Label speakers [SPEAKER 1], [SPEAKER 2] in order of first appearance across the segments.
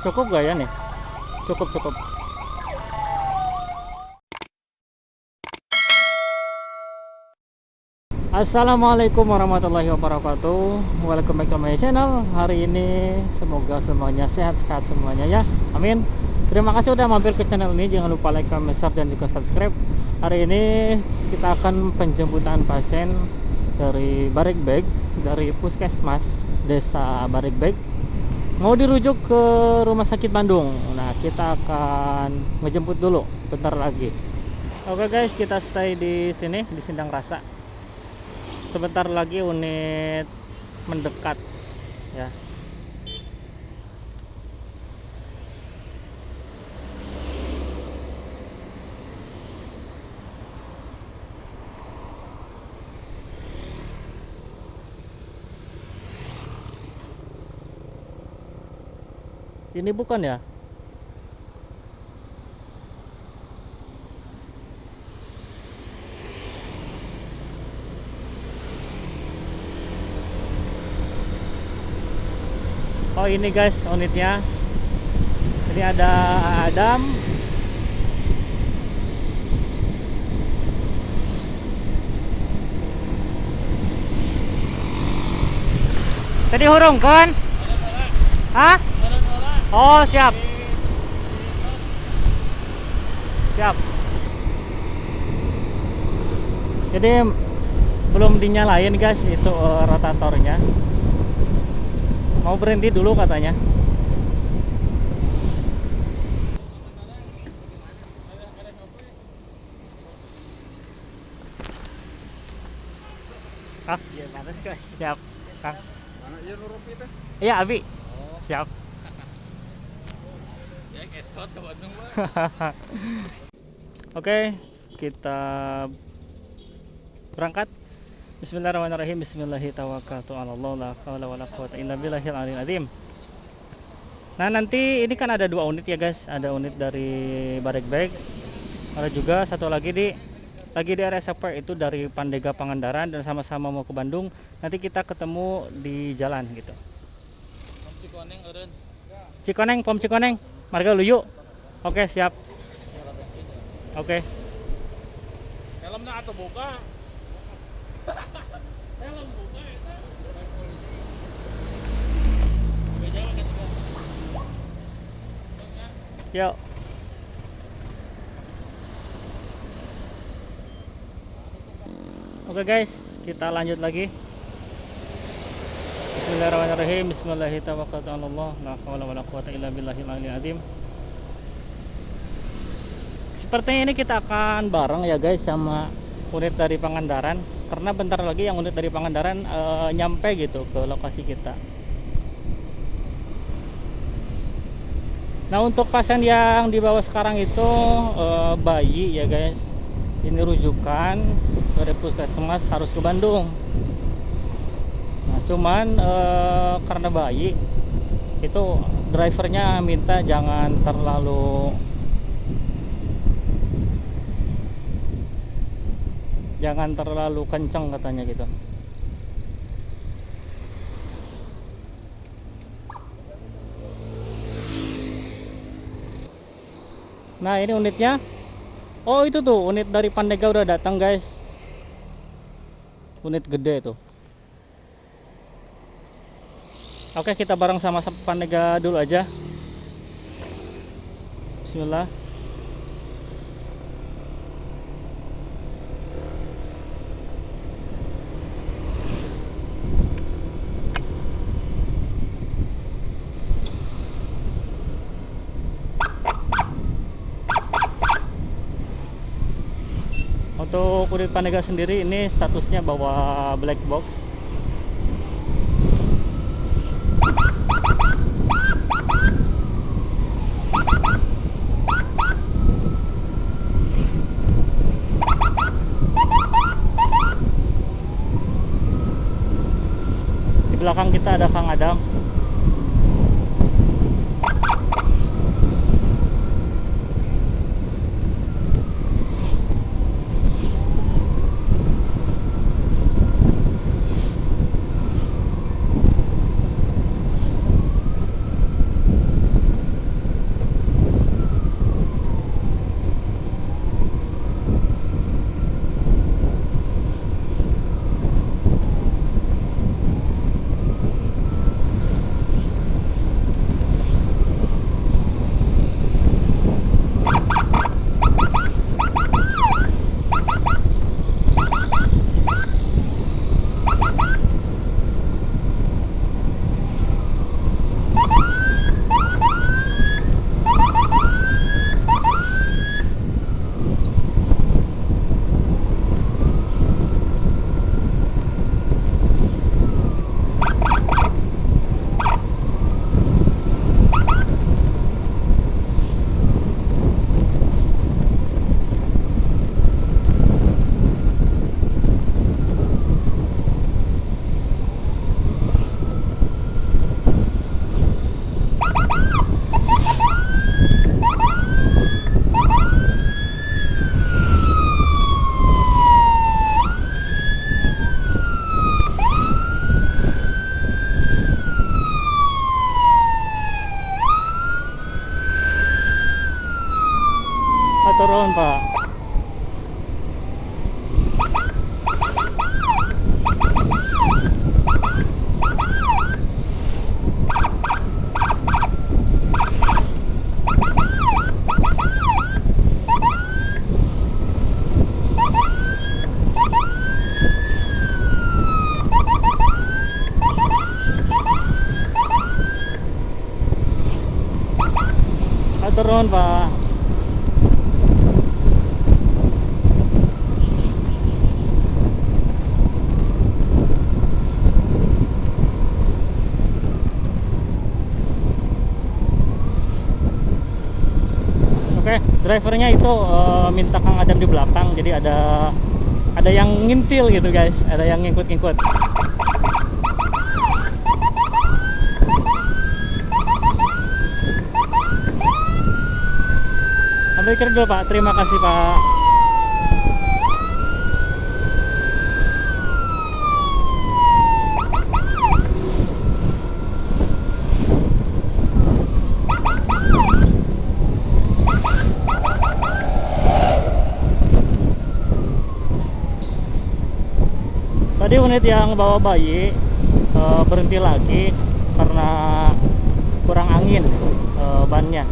[SPEAKER 1] Cukup gak ya nih? Cukup, cukup. Assalamualaikum warahmatullahi wabarakatuh. Welcome back to my channel. Hari ini semoga semuanya sehat-sehat semuanya ya. Amin. Terima kasih udah mampir ke channel ini. Jangan lupa like, comment, share, dan juga subscribe. Hari ini kita akan penjemputan pasien dari Barekbek, dari Puskesmas Desa Barekbek, mau dirujuk ke Rumah Sakit Bandung. Nah, kita akan ngejemput dulu bentar lagi. Oke guys, kita stay di sini di Sindang Rasa. Sebentar lagi unit mendekat ya. Ini bukan ya? Oh ini guys unitnya. Ini ada Adam. Tadi hurung kan? Hah? Oh siap. Siap. Jadi belum dinyalain guys itu rotatornya. Mau berhenti dulu katanya. Ah, iya panas guys. Siap, Kang.
[SPEAKER 2] Mana ieu nu rupi teh?
[SPEAKER 1] Iya, Abi. Oh. Siap.
[SPEAKER 2] Ya escort ke Bandung, Bang.
[SPEAKER 1] Oke, kita berangkat. Bismillahirrahmanirrahim. Bismillahirrahmanirrahim. La haula wala quwata illa billahil aliyil azim. Nah, nanti ini kan ada dua unit ya, guys. Ada unit dari Barekbek. Ada juga satu lagi di area Super itu dari Pandega Pangandaran dan sama-sama mau ke Bandung. Nanti kita ketemu di jalan gitu.
[SPEAKER 2] Pom Cikoneng eureun.
[SPEAKER 1] Cikoneng, Pom Cikoneng. Marga Luyu. Oke, siap. Oke.
[SPEAKER 2] Helmna atuh buka. Helm buka eta.
[SPEAKER 1] Yuk. Oke guys, kita lanjut lagi. Bismillahirrahmanirrahim. Bismillahirrahmanirrahim. La haula wala quwata illa billahil aliyil azim. Sepertinya ini kita akan bareng ya guys sama unit dari Pangandaran, karena bentar lagi yang unit dari Pangandaran nyampe gitu ke lokasi kita. Nah, untuk pasien yang dibawa sekarang itu bayi ya guys. Ini rujukan dari Puskesmas harus ke Bandung. Nah, cuman karena bayi itu drivernya minta jangan terlalu kenceng katanya gitu. Nah, ini unitnya. Oh, itu tuh unit dari Pandega udah datang guys. Unit gede tuh. Oke, kita bareng sama Pandega dulu aja. Bismillah. Untuk unit Pandega sendiri ini statusnya bawa black box. Di belakang kita ada Kang Adam. turun Pak. Turun Pak. Oke, drivernya itu minta Kang Adam di belakang, jadi ada yang ngintil gitu guys, ada yang ngikut-ngikut. Ambil kredol Pak, terima kasih Pak. Tadi unit yang bawa bayi berhenti lagi karena kurang angin bannya.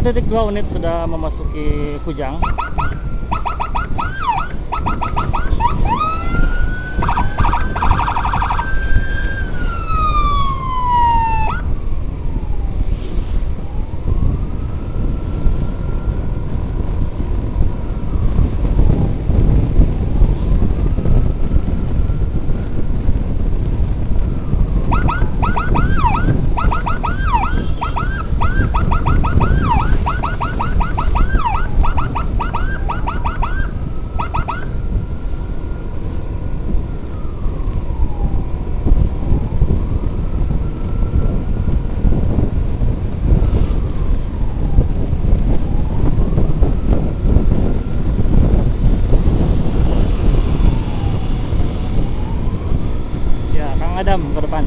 [SPEAKER 1] Titik 2 unit sudah memasuki Kujang. Adam ke depan.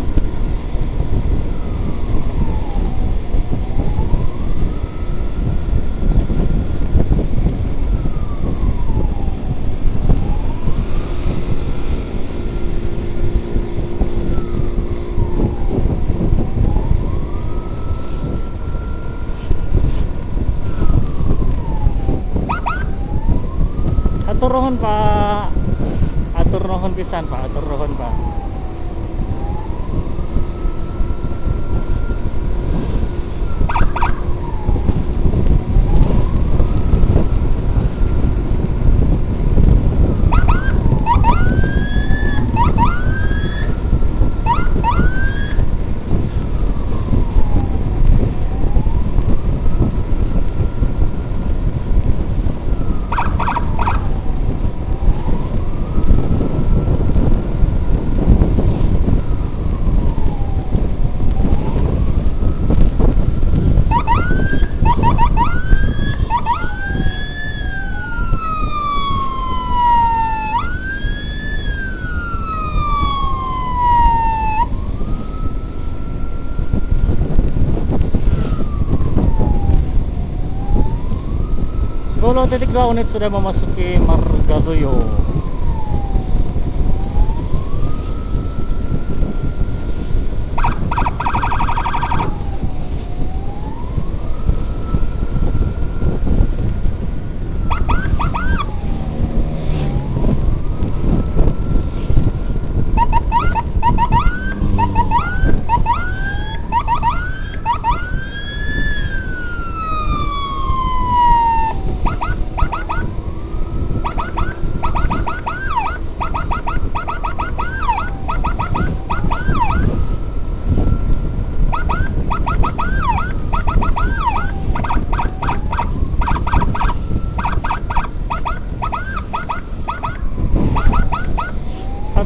[SPEAKER 1] Atur nuhun Pak. Atur nuhun pisan Pak, atur nuhun Pak. Titik 2 unit sudah memasuki Margaloyo.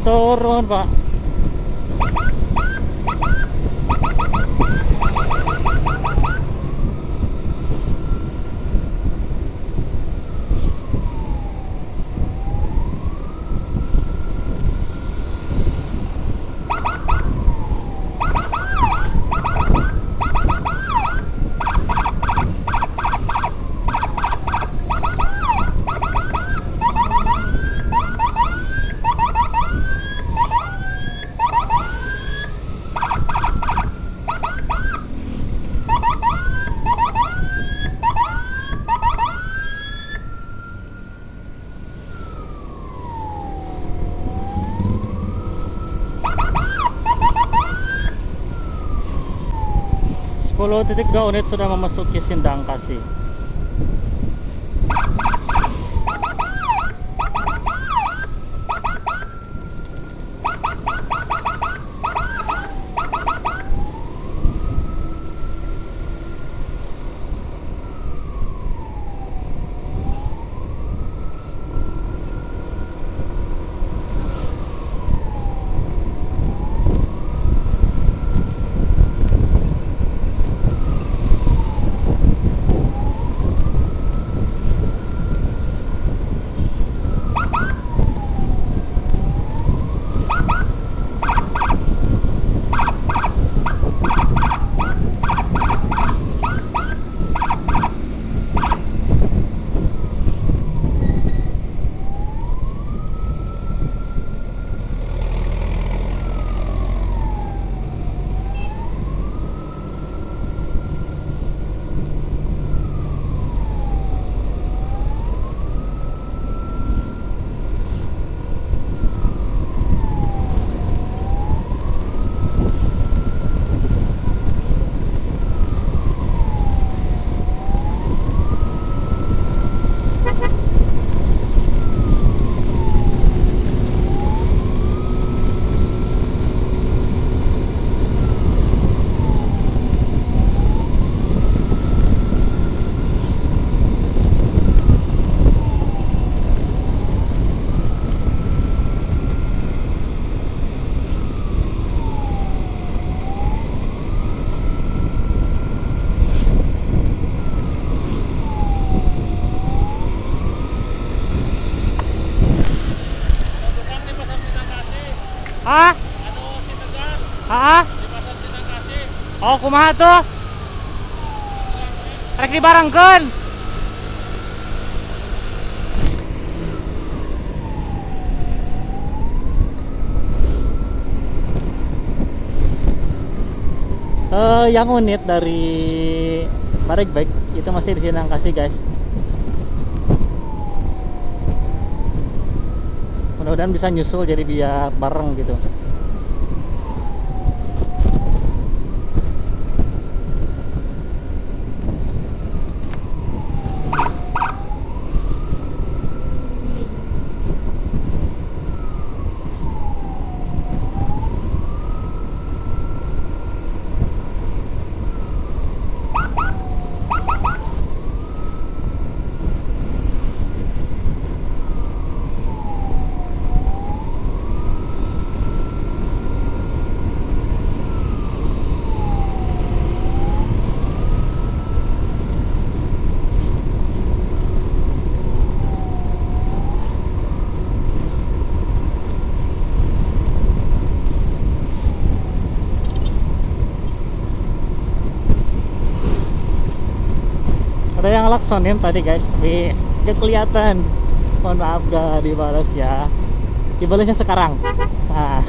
[SPEAKER 1] turun pak. Titik 2 unit sudah memasuki Sindang Kasih. Ah?
[SPEAKER 2] Ano si Tagar?
[SPEAKER 1] Ah?
[SPEAKER 2] Di pasar Sindang Kasih.
[SPEAKER 1] Oh, kumaha tuh? Rek dibarengkeun. Yang unit dari Barik Bike itu masih di Sindang Kasih, guys. Mudah-mudahan bisa nyusul jadi biar bareng gitu. Ada yang laksonin tadi, guys, tapi gak kelihatan. Mohon maaf gak dibalas ya. Dibalasnya sekarang. Nah.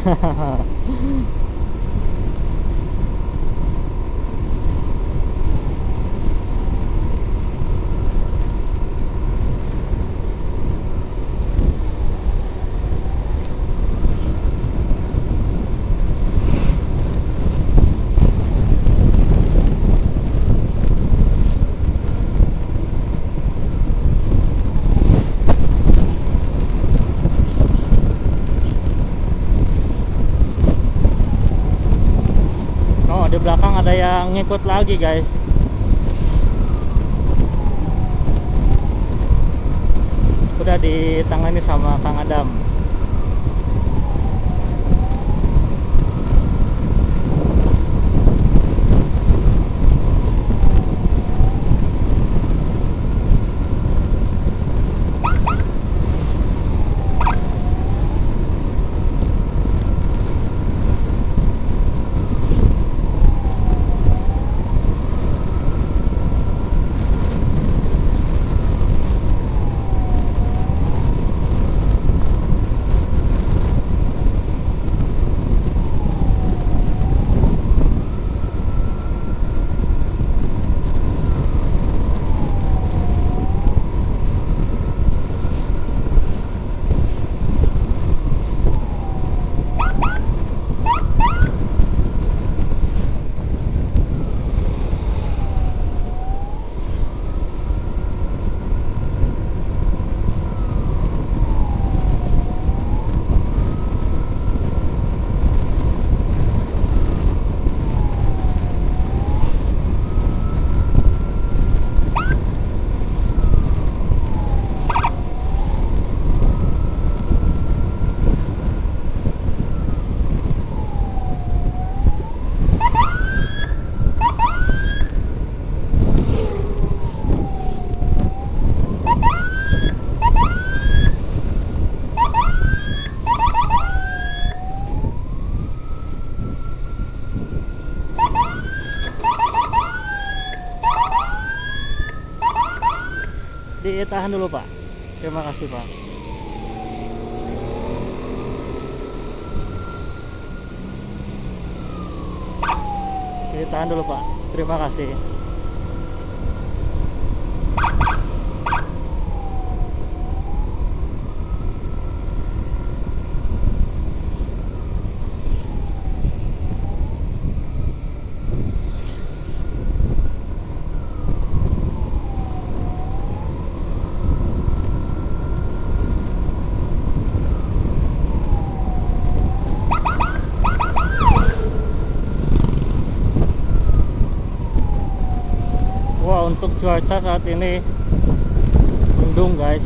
[SPEAKER 1] Oh, di belakang ada yang ngikut lagi, guys. Udah ditangani sama Kang Adam. Ditahan dulu Pak. Terima kasih Pak. Ditahan dulu Pak. Terima kasih. Wah, untuk cuaca saat ini mendung guys.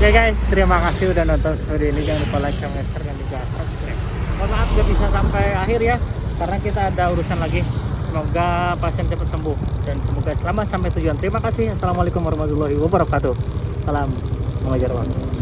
[SPEAKER 1] Oke guys, terima kasih udah nonton video ini. Jangan lupa like, comment, share, dan juga subscribe. Mohon maaf gak bisa sampai akhir ya, karena kita ada urusan lagi. Semoga pasien cepat sembuh dan semoga selamat sampai tujuan. Terima kasih. Assalamualaikum warahmatullahi wabarakatuh. Salam mengajar waktu.